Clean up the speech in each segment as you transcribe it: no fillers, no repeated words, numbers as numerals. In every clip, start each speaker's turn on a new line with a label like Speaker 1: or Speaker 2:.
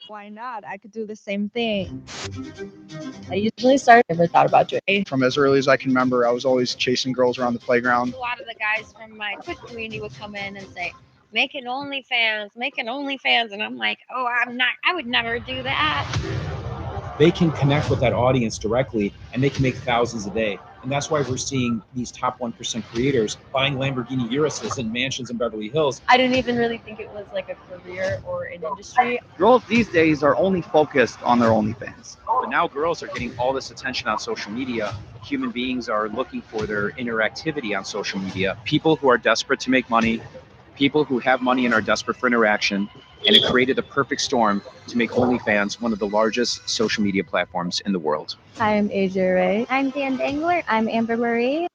Speaker 1: Why not? I could do the same thing. I usually start, never thought about doing.
Speaker 2: From as early as I can remember, I was always chasing girls around the playground.
Speaker 1: A lot of the guys from my quick community would come in and say, make an OnlyFans. And I'm like, oh, I would never do that.
Speaker 3: They can connect with that audience directly and they can make thousands a day. And that's why we're seeing these top 1% creators buying Lamborghini Uruses and mansions in Beverly Hills.
Speaker 1: I didn't even really think it was like a career or an industry.
Speaker 4: Girls these days are only focused on their OnlyFans.
Speaker 3: But now girls are getting all this attention on social media. Human beings are looking for their interactivity on social media. People who are desperate to make money, people who have money and are desperate for interaction, and it created the perfect storm to make OnlyFans one of the largest social media platforms in the world.
Speaker 1: I'm Asia Ray.
Speaker 5: I'm Dan Dangler. I'm Amber Marie.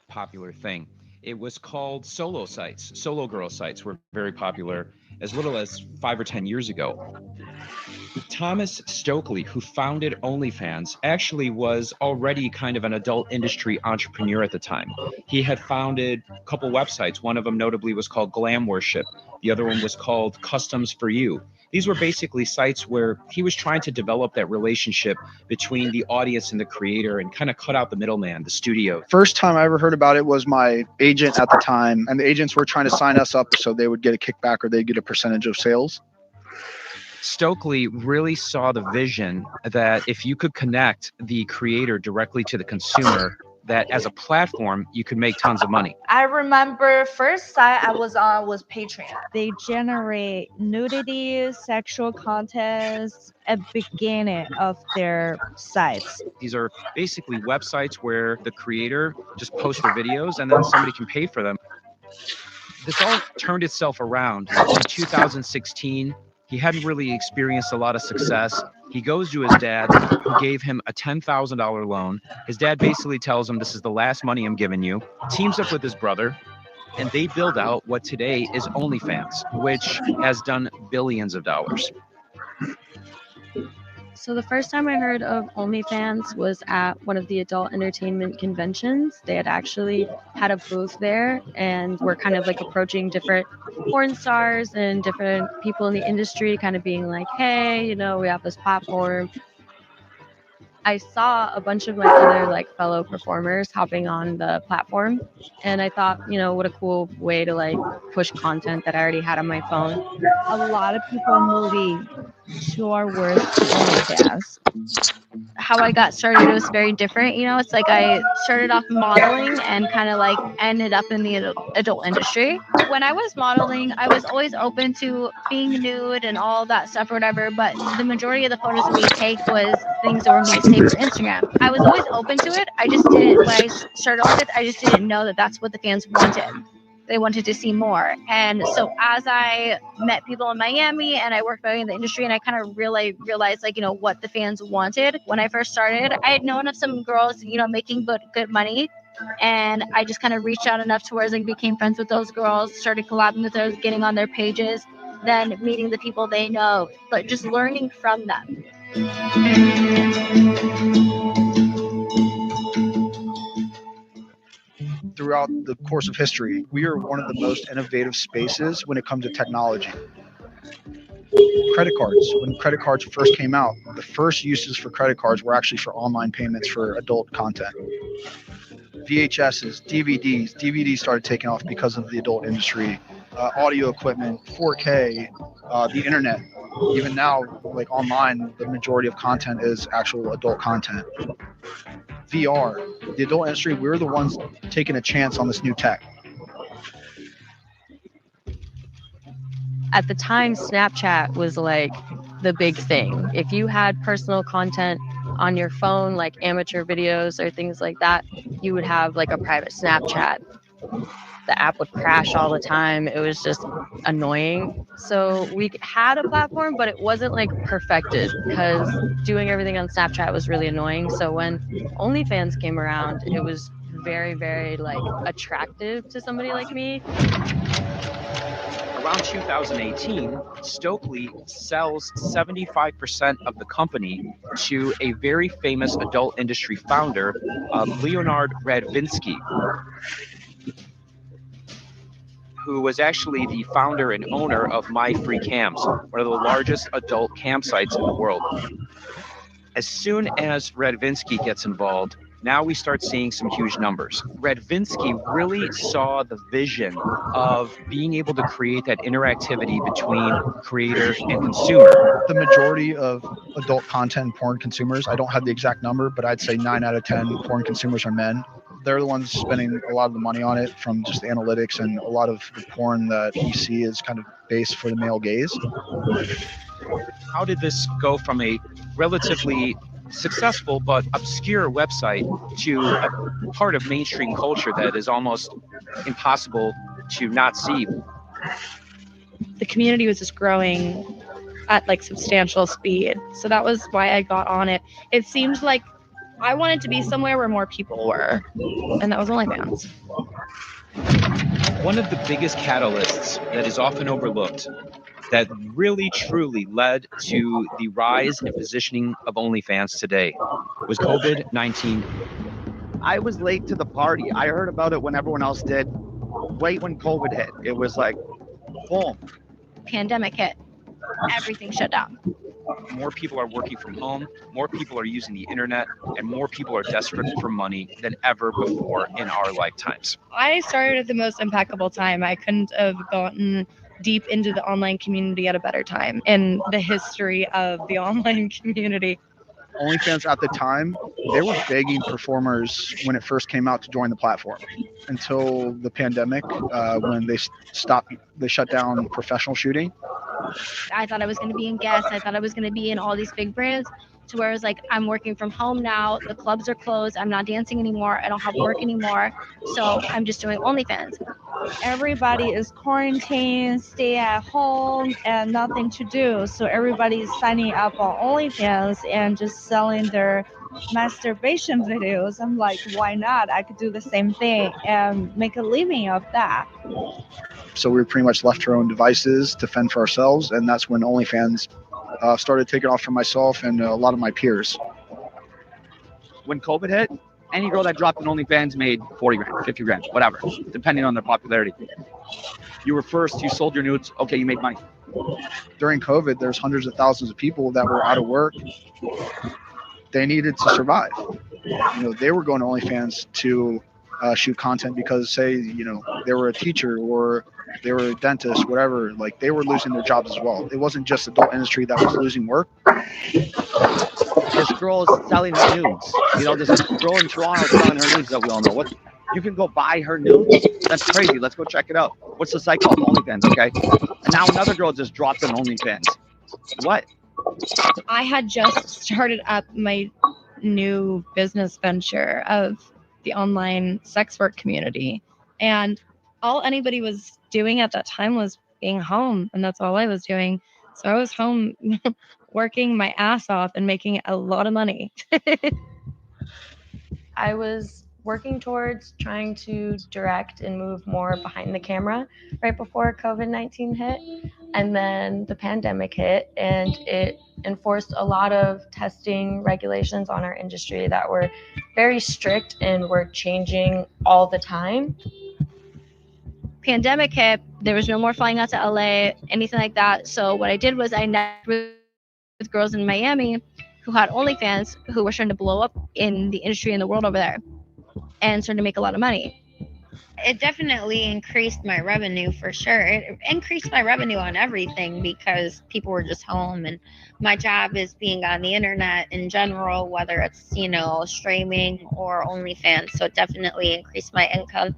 Speaker 3: Popular thing. It was called solo sites. Solo girl sites were very popular as little as 5 or 10 years ago. Thomas Stokely, who founded OnlyFans, actually was already kind of an adult industry entrepreneur at the time. He had founded a couple websites. One of them notably was called Glam Worship. The other one was called Customs for You. These were basically sites where he was trying to develop that relationship between the audience and the creator and kind of cut out the middleman, the studio.
Speaker 2: First time I ever heard about it was my agent at the time, and the agents were trying to sign us up so they would get a kickback or they'd get a percentage of sales.
Speaker 3: Stokely really saw the vision that if you could connect the creator directly to the consumer, that as a platform, you could make tons of money.
Speaker 6: I remember first site I was on was Patreon.
Speaker 5: They generate nudity, sexual contents at beginning of their sites.
Speaker 3: These are basically websites where the creator just posts their videos and then somebody can pay for them. This all turned itself around in 2016. He hadn't really experienced a lot of success. He goes to his dad, who gave him a $10,000 loan. His dad basically tells him, this is the last money I'm giving you. Teams up with his brother, and they build out what today is OnlyFans, which has done billions of dollars.
Speaker 1: So the first time I heard of OnlyFans was at one of the adult entertainment conventions. They had actually had a booth there and were kind of like approaching different porn stars and different people in the industry, kind of being like, hey, we have this platform. I saw a bunch of my other like fellow performers hopping on the platform, and I thought, what a cool way to like push content that I already had on my phone.
Speaker 5: A lot of people moving to our work OnlyFans.
Speaker 6: How I got started was very different. It's like I started off modeling and kind of like ended up in the adult industry. When I was modeling, I was always open to being nude and all that stuff or whatever, but the majority of the photos we take was things that were made safe for Instagram. I was always open to it. I just didn't, when I started off with it, I just didn't know that that's what the fans wanted. They wanted to see more. And so as I met people in Miami and I worked in the industry, and I kind of realized like, what the fans wanted. When I first started, I had known of some girls, making good money. And I just kind of reached out enough to where I became friends with those girls, started collabing with those, getting on their pages, then meeting the people they know, but just learning from them.
Speaker 2: Throughout the course of history, we are one of the most innovative spaces when it comes to technology. Credit cards. When credit cards first came out, the first uses for credit cards were actually for online payments for adult content. VHSs, DVDs. DVDs started taking off because of the adult industry. Audio equipment, 4K, the internet. Even now, like online, the majority of content is actual adult content. VR, the adult industry, we're the ones taking a chance on this new tech.
Speaker 1: At the time, Snapchat was like the big thing. If you had personal content on your phone, like amateur videos or things like that, you would have like a private Snapchat. The app would crash all the time. It was just annoying. So we had a platform, but it wasn't like perfected because doing everything on Snapchat was really annoying. So when OnlyFans came around, it was very, very like attractive to somebody like me.
Speaker 3: Around 2018, Stokely sells 75% of the company to a very famous adult industry founder, Leonard Radvinsky, who was actually the founder and owner of My Free Cams, one of the largest adult campsites in the world. As soon as Radvinsky gets involved, now we start seeing some huge numbers. Radvinsky really saw the vision of being able to create that interactivity between creator and consumer.
Speaker 2: The majority of adult content porn consumers, I don't have the exact number, but I'd say 9 out of 10 porn consumers are men. They're the ones spending a lot of the money on it from just the analytics, and a lot of the porn that we see is kind of based for the male gaze.
Speaker 3: How did this go from a relatively successful but obscure website to a part of mainstream culture that is almost impossible to not see?
Speaker 6: The community was just growing at like substantial speed. So that was why I got on it. It seemed like I wanted to be somewhere where more people were, and that was OnlyFans.
Speaker 3: One of the biggest catalysts that is often overlooked that really truly led to the rise and positioning of OnlyFans today was COVID-19.
Speaker 4: I was late to the party. I heard about it when everyone else did. Right when COVID hit, it was like, boom.
Speaker 6: Pandemic hit. everything shut down.
Speaker 3: More people are working from home, more people are using the internet, and more people are desperate for money than ever before in our lifetimes.
Speaker 7: I started at the most impeccable time. I couldn't have gotten deep into the online community at a better time in the history of the online community.
Speaker 2: OnlyFans at the time, they were begging performers when it first came out to join the platform until the pandemic, when they shut down professional shooting.
Speaker 6: I thought I was going to be in Guess. I thought I was going to be in all these big brands. To where it's like, I'm working from home now. The clubs are closed. I'm not dancing anymore. I don't have work anymore. So I'm just doing OnlyFans.
Speaker 5: Everybody is quarantined, stay at home, and nothing to do. So everybody's signing up on OnlyFans and just selling their masturbation videos. I'm like, why not? I could do the same thing and make a living of that.
Speaker 2: So we were pretty much left to our own devices to fend for ourselves, and that's when OnlyFans started taking off for myself and a lot of my peers.
Speaker 4: When COVID hit, any girl that dropped an OnlyFans made 40 grand, 50 grand, whatever, depending on their popularity. You were first, you sold your nudes, okay, you made money.
Speaker 2: During COVID, there's hundreds of thousands of people that were out of work. They needed to survive. They were going to OnlyFans to shoot content because, say, they were a teacher or they were a dentist, whatever. Like, they were losing their jobs as well. It wasn't just the adult industry that was losing work.
Speaker 4: This girl is selling her nudes. This girl in Toronto is selling her nudes that we all know. What? You can go buy her nudes? That's crazy. Let's go check it out. What's the site called? OnlyFans, okay? And now another girl just dropped an OnlyFans. What?
Speaker 7: I had just started up my new business venture of the online sex work community. And all anybody was doing at that time was being home. And that's all I was doing. So I was home working my ass off and making a lot of money.
Speaker 1: I was working towards trying to direct and move more behind the camera right before COVID-19 hit. And then the pandemic hit, and it enforced a lot of testing regulations on our industry that were very strict and were changing all the time.
Speaker 6: Pandemic hit, there was no more flying out to LA, anything like that. So what I did was I networked with girls in Miami who had OnlyFans, who were starting to blow up in the industry and the world over there and starting to make a lot of money.
Speaker 8: It definitely increased my revenue for sure. It increased my revenue on everything because people were just home, and my job is being on the internet in general, whether it's, streaming or OnlyFans. So it definitely increased my income.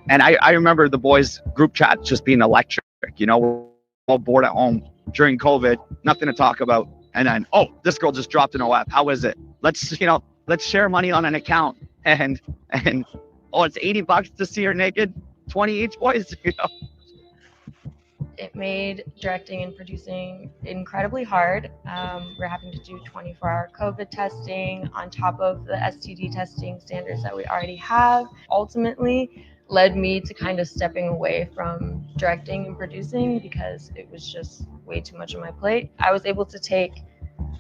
Speaker 4: And I remember the boys' group chat just being electric. We're all bored at home during COVID, nothing to talk about. And then, this girl just dropped an OF. How is it? Let's share money on an account. And it's $80 to see her naked, 20 each, boys.
Speaker 1: It made directing and producing incredibly hard. We're having to do 24-hour COVID testing on top of the STD testing standards that we already have. Ultimately, led me to kind of stepping away from directing and producing because it was just way too much on my plate. I was able to take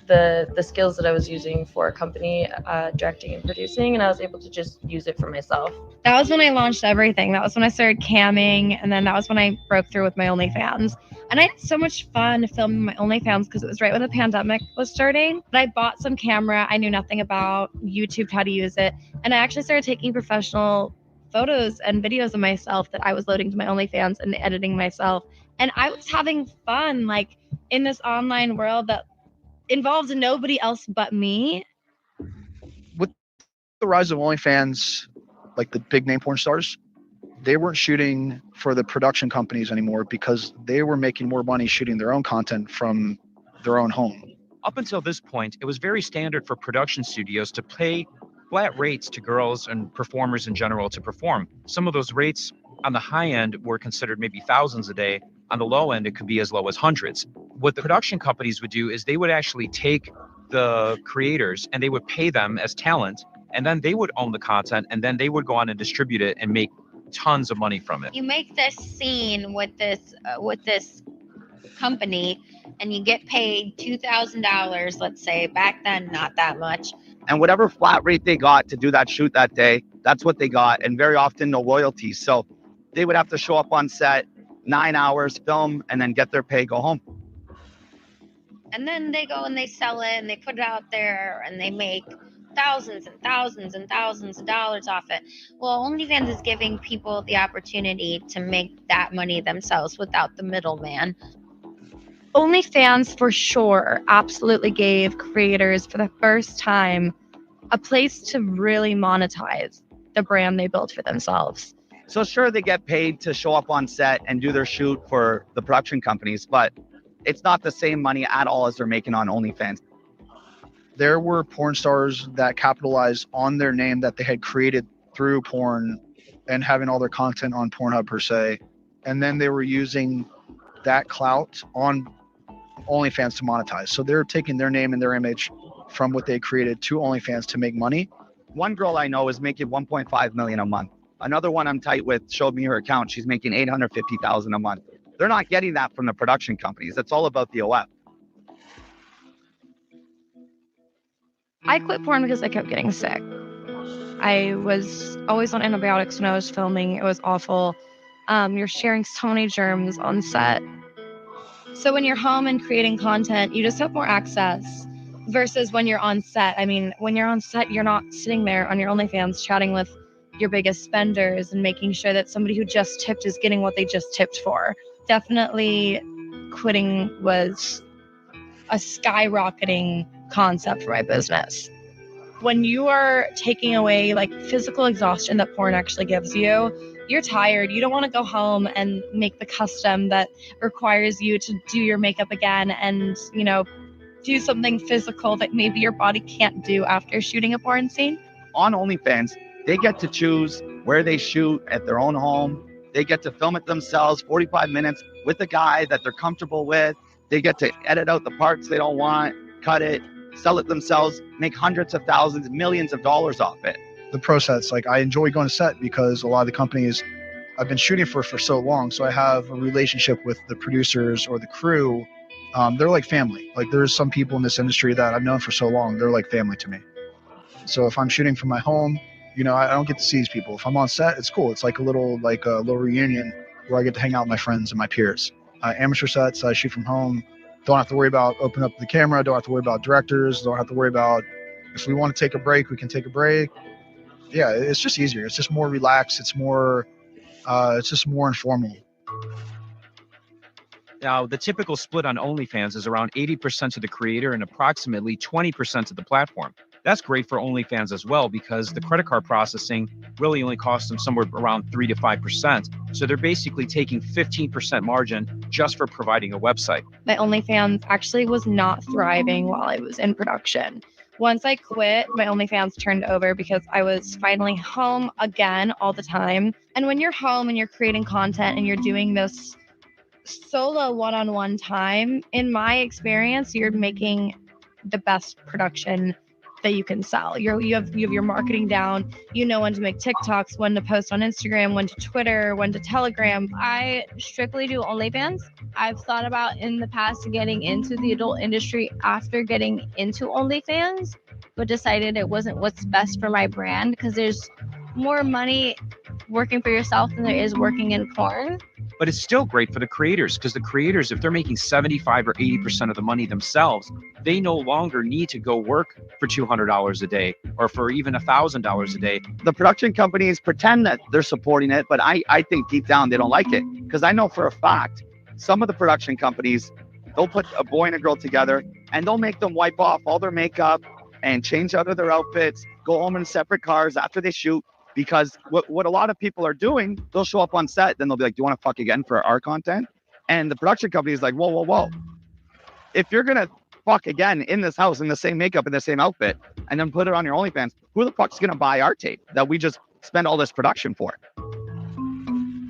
Speaker 1: the skills that I was using for a company, directing and producing, and I was able to just use it for myself.
Speaker 7: That was when I launched everything. That was when I started camming, and then that was when I broke through with my OnlyFans. And I had so much fun filming my OnlyFans because it was right when the pandemic was starting. But I bought some camera I knew nothing about, YouTube, how to use it, and I actually started taking professional photos and videos of myself that I was loading to my OnlyFans and editing myself. And I was having fun, like, in this online world that involves nobody else but me.
Speaker 2: With the rise of OnlyFans, like the big name porn stars, they weren't shooting for the production companies anymore because they were making more money shooting their own content from their own home.
Speaker 3: Up until this point, it was very standard for production studios to pay flat rates to girls and performers in general to perform. Some of those rates on the high end were considered maybe thousands a day. On the low end, it could be as low as hundreds. What the production companies would do is they would actually take the creators and they would pay them as talent, and then they would own the content, and then they would go on and distribute it and make tons of money from it.
Speaker 8: You make this scene with this company, and you get paid $2,000, let's say. Back then, not that much.
Speaker 4: And whatever flat rate they got to do that shoot that day, that's what they got. And very often no royalties. So they would have to show up on set, 9 hours, film, and then get their pay, go home.
Speaker 8: And then they go and they sell it and they put it out there and they make thousands and thousands and thousands of dollars off it. Well, OnlyFans is giving people the opportunity to make that money themselves without the middleman.
Speaker 7: OnlyFans for sure absolutely gave creators for the first time a place to really monetize the brand they built for themselves.
Speaker 4: So sure, they get paid to show up on set and do their shoot for the production companies, but it's not the same money at all as they're making on OnlyFans.
Speaker 2: There were porn stars that capitalized on their name that they had created through porn and having all their content on Pornhub per se. And then they were using that clout on OnlyFans to monetize. So they're taking their name and their image from what they created to OnlyFans to make money.
Speaker 4: One girl I know is making 1.5 million a month. Another one I'm tight with showed me her account. She's making 850,000 a month. They're not getting that from the production companies. It's all about the OF.
Speaker 7: I quit porn because I kept getting sick. I was always on antibiotics when I was filming. It was awful. You're sharing so many germs on set. So when you're home and creating content, you just have more access versus when you're on set. I mean, when you're on set, you're not sitting there on your OnlyFans chatting with your biggest spenders and making sure that somebody who just tipped is getting what they just tipped for. Definitely quitting was a skyrocketing concept for my business. When you are taking away like physical exhaustion that porn actually gives you, you're tired. You don't want to go home and make the custom that requires you to do your makeup again and, you know, do something physical that maybe your body can't do after shooting a porn scene.
Speaker 4: On OnlyFans, they get to choose where they shoot at their own home. They get to film it themselves, 45 minutes with a guy that they're comfortable with. They get to edit out the parts they don't want, cut it, sell it themselves, make hundreds of thousands, millions of dollars off it.
Speaker 2: The process, like I enjoy going to set because a lot of the companies I've been shooting for so long. So I have a relationship with the producers or the crew. They're like family. Like there's some people in this industry that I've known for so long. They're like family to me. So if I'm shooting from my home, you know, I don't get to see these people. If I'm on set, it's cool. It's like a little reunion where I get to hang out with my friends and my peers. Amateur sets, I shoot from home. Don't have to worry about opening up the camera. Don't have to worry about directors. Don't have to worry about if we want to take a break, we can take a break. Yeah, it's just easier. It's just more relaxed. It's just more informal.
Speaker 3: Now, the typical split on OnlyFans is around 80% to the creator and approximately 20% to the platform. That's great for OnlyFans as well because the credit card processing really only costs them somewhere around 3 to 5%. So they're basically taking 15% margin just for providing a website.
Speaker 7: My OnlyFans actually was not thriving while I was in production. Once I quit, my OnlyFans turned over because I was finally home again all the time. And when you're home and you're creating content and you're doing this solo one-on-one time, in my experience, you're making the best production that you can sell. You have your marketing down. You know when to make TikToks, when to post on Instagram, when to Twitter, when to Telegram.
Speaker 6: I strictly do OnlyFans. I've thought about in the past getting into the adult industry after getting into OnlyFans, but decided it wasn't what's best for my brand because there's more money working for yourself than there is working in porn.
Speaker 3: But it's still great for the creators because the creators, if they're making 75 or 80% of the money themselves, they no longer need to go work for $200 a day or for even $1,000 a day.
Speaker 4: The production companies pretend that they're supporting it, but I think deep down they don't like it because I know for a fact some of the production companies, they'll put a boy and a girl together and they'll make them wipe off all their makeup and change out of their outfits, go home in separate cars after they shoot. Because what a lot of people are doing, they'll show up on set, then they'll be like, do you want to fuck again for our content? And the production company is like, whoa. If you're going to fuck again in this house, in the same makeup, in the same outfit, and then put it on your OnlyFans, who the fuck's going to buy our tape that we just spend all this production for?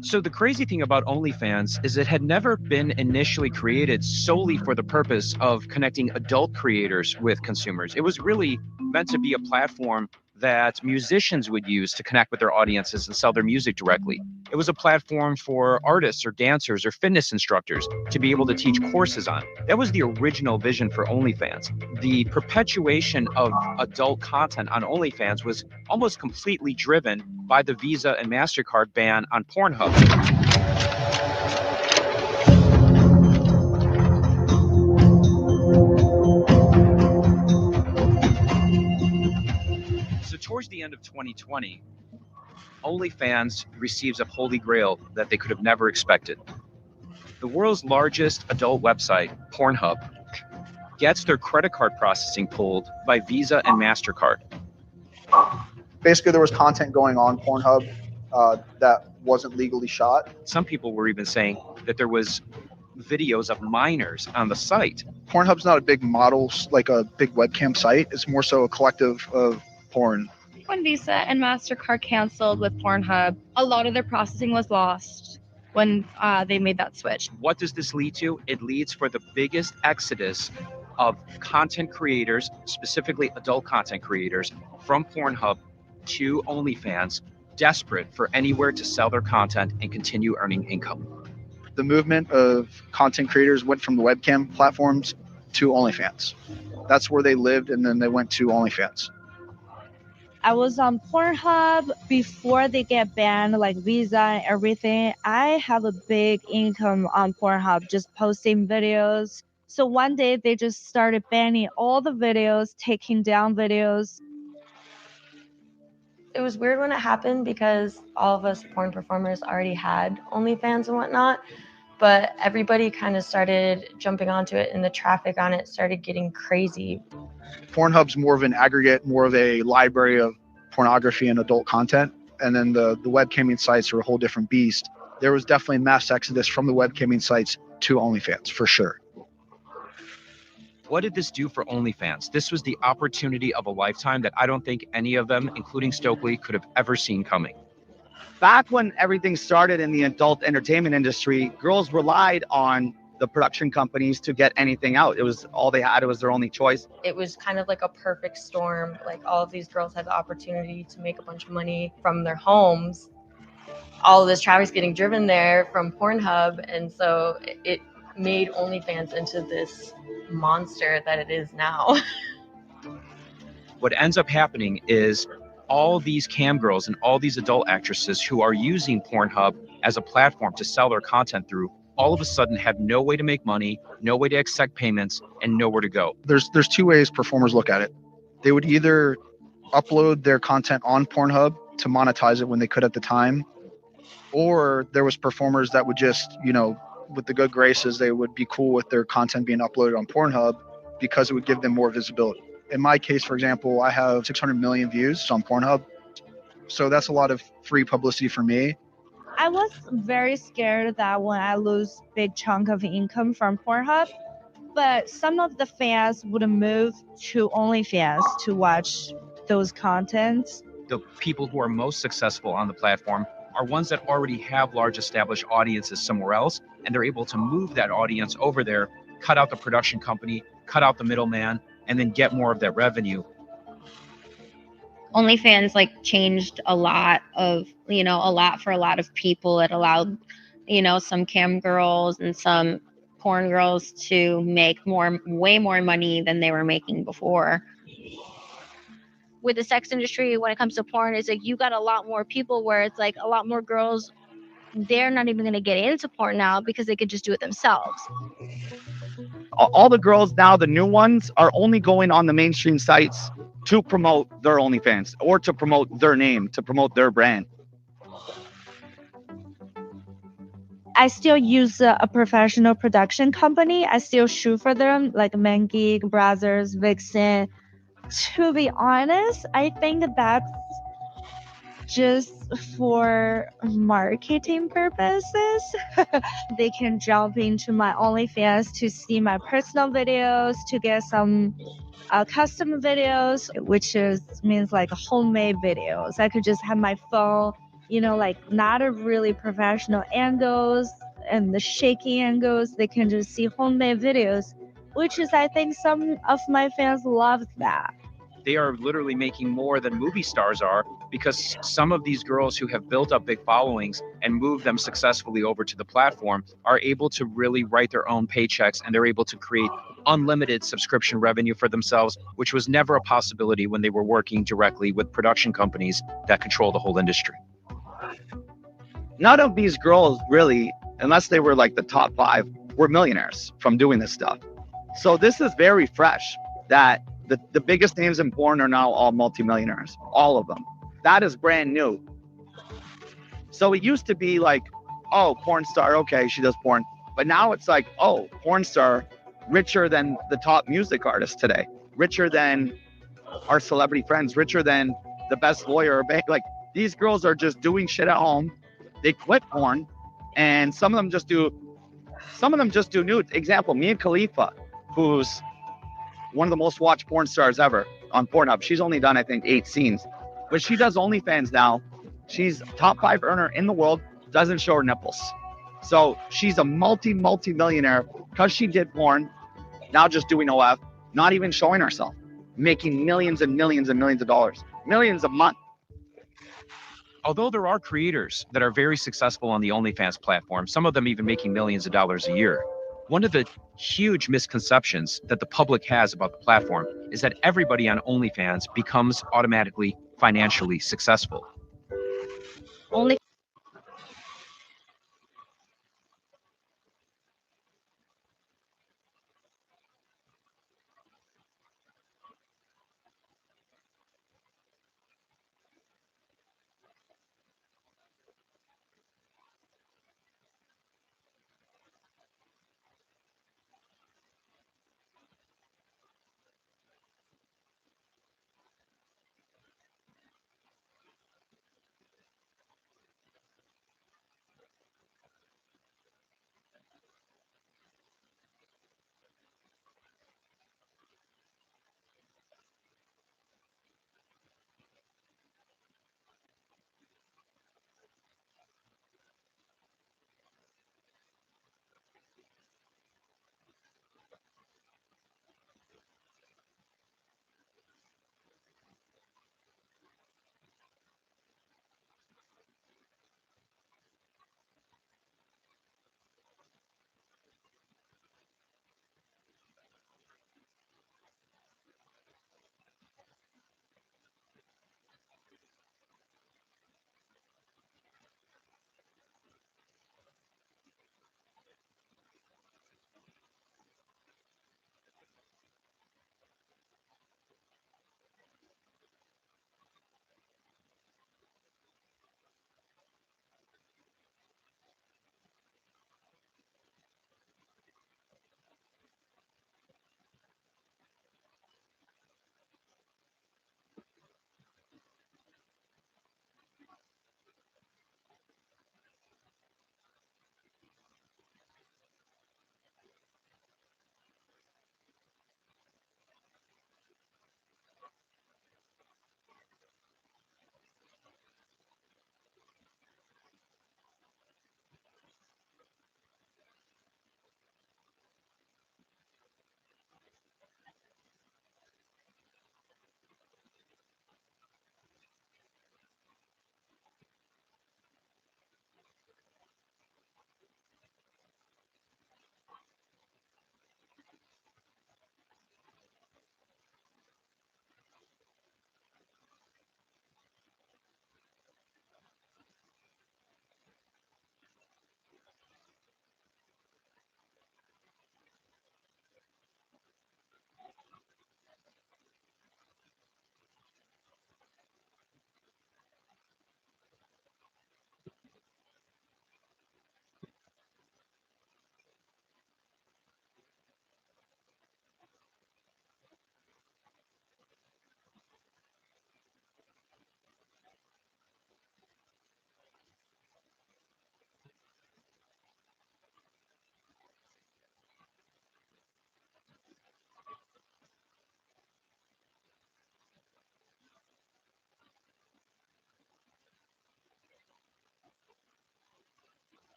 Speaker 3: So the crazy thing about OnlyFans is it had never been initially created solely for the purpose of connecting adult creators with consumers. It was really meant to be a platform that musicians would use to connect with their audiences and sell their music directly. It was a platform for artists or dancers or fitness instructors to be able to teach courses on. That was the original vision for OnlyFans. The perpetuation of adult content on OnlyFans was almost completely driven by the Visa and MasterCard ban on Pornhub. Towards the end of 2020, OnlyFans receives a holy grail that they could have never expected. The world's largest adult website, Pornhub, gets their credit card processing pulled by Visa and MasterCard.
Speaker 2: Basically, there was content going on Pornhub that wasn't legally shot.
Speaker 3: Some people were even saying that there was videos of minors on the site.
Speaker 2: Pornhub's not a big model, like a big webcam site. It's more so a collective of porn.
Speaker 7: When Visa and MasterCard canceled with Pornhub, a lot of their processing was lost when they made that switch.
Speaker 3: What does this lead to? It leads for the biggest exodus of content creators, specifically adult content creators, from Pornhub to OnlyFans, desperate for anywhere to sell their content and continue earning income.
Speaker 2: The movement of content creators went from the webcam platforms to OnlyFans. That's where they lived, and then they went to OnlyFans.
Speaker 5: I was on Pornhub before they get banned, like Visa and everything. I have a big income on Pornhub just posting videos. So one day they just started banning all the videos, taking down videos.
Speaker 1: It was weird when it happened because all of us porn performers already had OnlyFans and whatnot, but everybody kind of started jumping onto it and the traffic on it started getting crazy.
Speaker 2: Pornhub's more of an aggregate, more of a library of pornography and adult content. And then the webcamming sites are a whole different beast. There was definitely mass exodus from the webcamming sites to OnlyFans, for sure.
Speaker 3: What did this do for OnlyFans? This was the opportunity of a lifetime that I don't think any of them, including Stokely, could have ever seen coming.
Speaker 4: Back when everything started in the adult entertainment industry, girls relied on the production companies to get anything out. It was all they had. It was their only choice.
Speaker 1: It was kind of like a perfect storm. Like all of these girls had the opportunity to make a bunch of money from their homes. All of this traffic's getting driven there from Pornhub, and so it made OnlyFans into this monster that it is now.
Speaker 3: What ends up happening is all these cam girls and all these adult actresses who are using Pornhub as a platform to sell their content through, all of a sudden have no way to make money, no way to accept payments, and nowhere to go.
Speaker 2: There's two ways performers look at it. They would either upload their content on Pornhub to monetize it when they could at the time, or there was performers that would just, with the good graces, they would be cool with their content being uploaded on Pornhub because it would give them more visibility. In my case, for example, I have 600 million views on Pornhub. So that's a lot of free publicity for me.
Speaker 5: I was very scared that when I lose big chunk of income from Pornhub, but some of the fans would move to OnlyFans to watch those contents.
Speaker 3: The people who are most successful on the platform are ones that already have large established audiences somewhere else, and they're able to move that audience over there, cut out the production company, cut out the middleman, and then get more of that revenue.
Speaker 8: OnlyFans changed a lot for a lot of people. It allowed, some cam girls and some porn girls to make way more money than they were making before.
Speaker 6: With the sex industry, when it comes to porn, it's like you got a lot more people where it's like a lot more girls, they're not even going to get into porn now because they could just do it themselves.
Speaker 4: All the girls now, the new ones, are only going on the mainstream sites to promote their OnlyFans or to promote their name, to promote their brand.
Speaker 5: I still use a professional production company. I still shoot for them, like Mangeek, Brazzers, Vixen. To be honest, I think that's just for marketing purposes. They can jump into my OnlyFans to see my personal videos, to get some custom videos, which means homemade videos. I could just have my phone, not a really professional angles and the shaky angles. They can just see homemade videos, which is, I think, some of my fans love that.
Speaker 3: They are literally making more than movie stars are, because some of these girls who have built up big followings and moved them successfully over to the platform are able to really write their own paychecks, and they're able to create unlimited subscription revenue for themselves, which was never a possibility when they were working directly with production companies that control the whole industry.
Speaker 4: None of these girls really, unless they were the top 5, were millionaires from doing this stuff. So this is very fresh that The biggest names in porn are now all multimillionaires, all of them. That is brand new. So it used to be like, oh, porn star, okay, she does porn. But now it's like, oh, porn star, richer than the top music artist today, richer than our celebrity friends, richer than the best lawyer or bank. Like, these girls are just doing shit at home. They quit porn, and some of them just do nudes. Example, Mia Khalifa, who's one of the most watched porn stars ever on Pornhub. She's only done, I think, 8 scenes, but she does OnlyFans now. She's top 5 earner in the world, doesn't show her nipples. So she's a multi-millionaire because she did porn, now just doing OF, not even showing herself, making millions and millions and millions of dollars, millions a month.
Speaker 3: Although there are creators that are very successful on the OnlyFans platform, some of them even making millions of dollars a year, one of the huge misconceptions that the public has about the platform is that everybody on OnlyFans becomes automatically financially successful.
Speaker 6: Only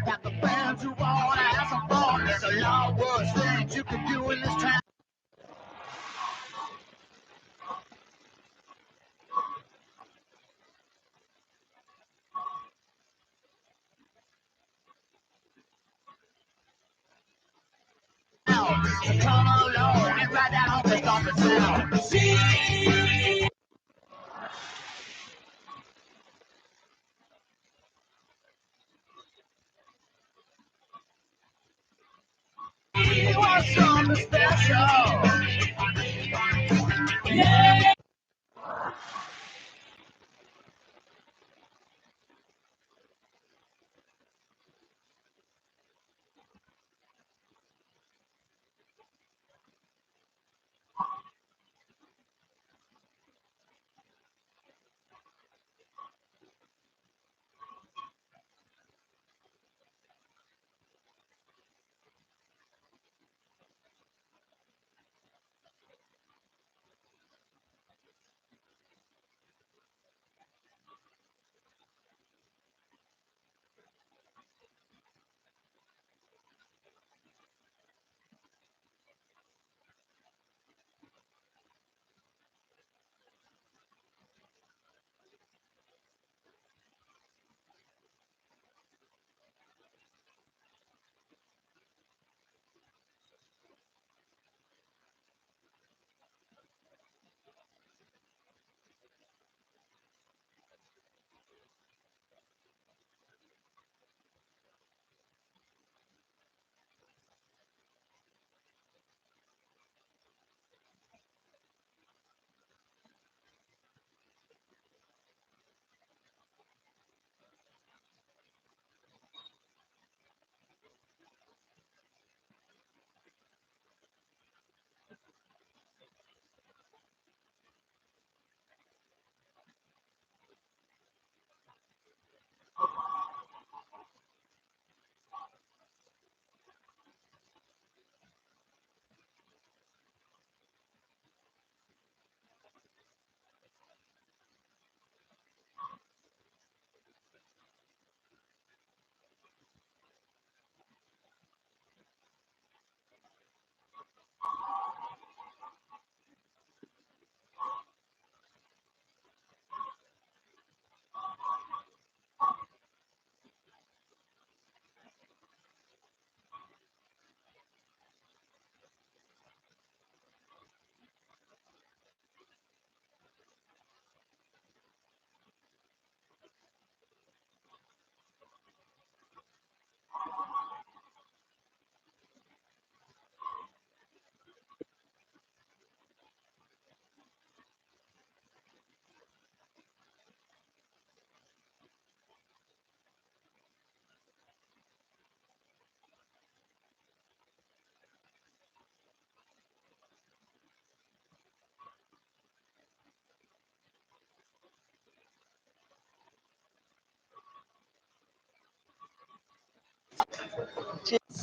Speaker 9: Got the fans who wanna have some fun. There's a lot worse things you can do in this town. So come along and ride that office on the town. See. You want something special? Yeah.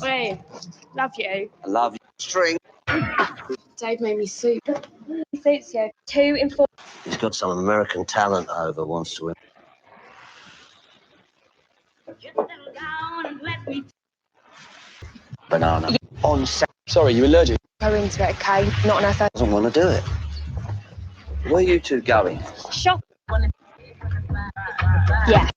Speaker 10: Wait, love you.
Speaker 11: I love you. String.
Speaker 10: Dave made me soup. Suits you. 2 in 4.
Speaker 11: He's got some American talent over, wants to win. Banana.
Speaker 10: Yeah.
Speaker 11: On sorry, you allergic?
Speaker 10: Go into it, okay? Not enough.
Speaker 11: Doesn't want to do it. Where are you two going?
Speaker 10: Shop. Yeah.